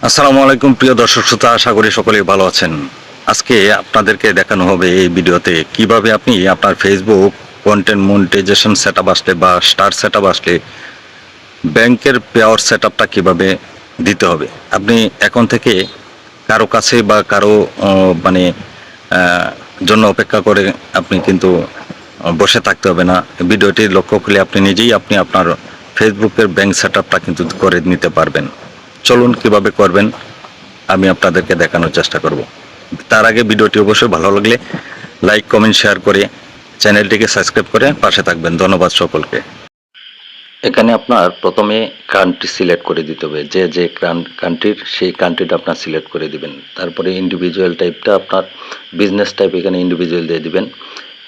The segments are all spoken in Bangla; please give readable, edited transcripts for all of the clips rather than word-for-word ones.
আসসালামু আলাইকুম প্রিয় দর্শক শ্রোতা, আশা করি সকলেই ভালো আছেন। আজকে আপনাদেরকে দেখানো হবে এই ভিডিওতে কিভাবে আপনি আপনার ফেসবুক কন্টেন্ট মনিটাইজেশন সেটআপ আসলে বা স্টার সেটআপ আসলে ব্যাংকের পেআউট সেটআপটা কিভাবে দিতে হবে। আপনি এখন থেকে কারো কাছে বা কারো মানে জন্য অপেক্ষা করে আপনি কিন্তু বসে থাকতে হবে না। ভিডিওটি লক্ষ্য করলে আপনি নিজেই আপনার ফেসবুকের ব্যাংক সেটআপটা কিন্তু করে নিতে পারবেন। চলুন কিভাবে করবেন আমি আপনাদেরকে দেখানোর চেষ্টা করব। তার আগে ভিডিওটি অবশ্যই ভালো লাগলে লাইক কমেন্ট শেয়ার করে চ্যানেলটিকে সাবস্ক্রাইব করে পাশে থাকবেন। ধন্যবাদ সকলকে। এখানে আপনার প্রথমে কান্ট্রি সিলেক্ট করে দিতে হবে, যে কান্ট্রির সেই কান্ট্রিটা আপনার সিলেক্ট করে দিবেন। তারপরে ইন্ডিভিজুয়াল টাইপটা আপনার বিজনেস টাইপ এখানে ইন্ডিভিজুয়াল দিয়ে দিবেন।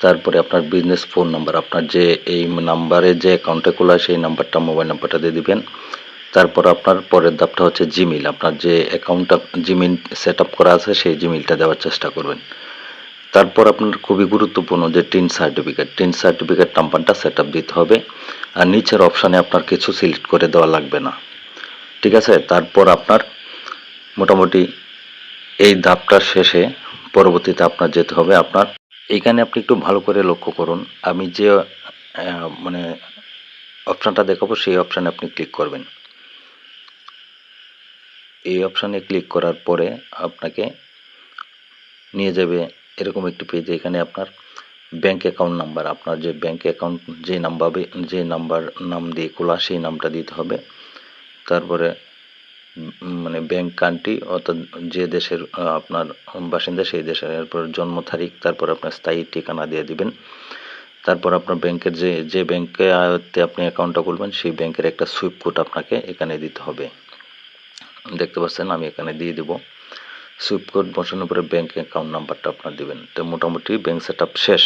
তারপরে আপনার বিজনেস ফোন নাম্বার, আপনার যে এই নাম্বারে যে অ্যাকাউন্টে খোলা সেই নাম্বারটা, মোবাইল নাম্বারটা দিয়ে দিবেন। তারপর আপনার পরের ধাপটা হচ্ছে জিমেইল, আপনার যে অ্যাকাউন্টটা জিমেইল সেট আপ করা আছে সেই জিমেইলটা দেওয়ার চেষ্টা করবেন। তারপর আপনার খুবই গুরুত্বপূর্ণ যে টিন সার্টিফিকেট নাম্বারটা সেট আপ দিতে হবে। আর নিচের অপশানে আপনার কিছু সিলেক্ট করে দেওয়া লাগবে না, ঠিক আছে। তারপর আপনার মোটামুটি এই ধাপটার শেষে পরবর্তীতে আপনার যেতে হবে আপনার এইখানে আপনি একটু ভালো করে লক্ষ্য করুন। আমি যে মানে অপশানটা দেখাবো সেই অপশানে আপনি ক্লিক করবেন। এই অপশানে ক্লিক করার পরে আপনাকে নিয়ে যাবে এরকম একটি পেজে। এখানে আপনার ব্যাংক অ্যাকাউন্ট নাম্বার, আপনার যে ব্যাংক অ্যাকাউন্ট যে নাম দিয়ে খোলা সেই নামটা দিতে হবে। তারপরে মানে ব্যাংক কান্ট্রি অর্থাৎ যে দেশের আপনার বাসিন্দা সেই দেশের, এরপর জন্ম তারিখ, তারপর আপনার স্থায়ী ঠিকানা দিয়ে দিবেন। তারপর আপনার ব্যাংকের যে ব্যাংকে আয়ত্তে আপনি অ্যাকাউন্টটা খুলবেন সেই ব্যাংকের একটা সুইফট কোড আপনাকে এখানে দিতে হবে। দেখতে পাচ্ছেন আমি এখানে দিয়ে দেবো। সুইফট কোড বসানোর পরে ব্যাংক অ্যাকাউন্ট নাম্বারটা আপনার দিবেন। তো মোটামুটি ব্যাংক সেট আপ শেষ।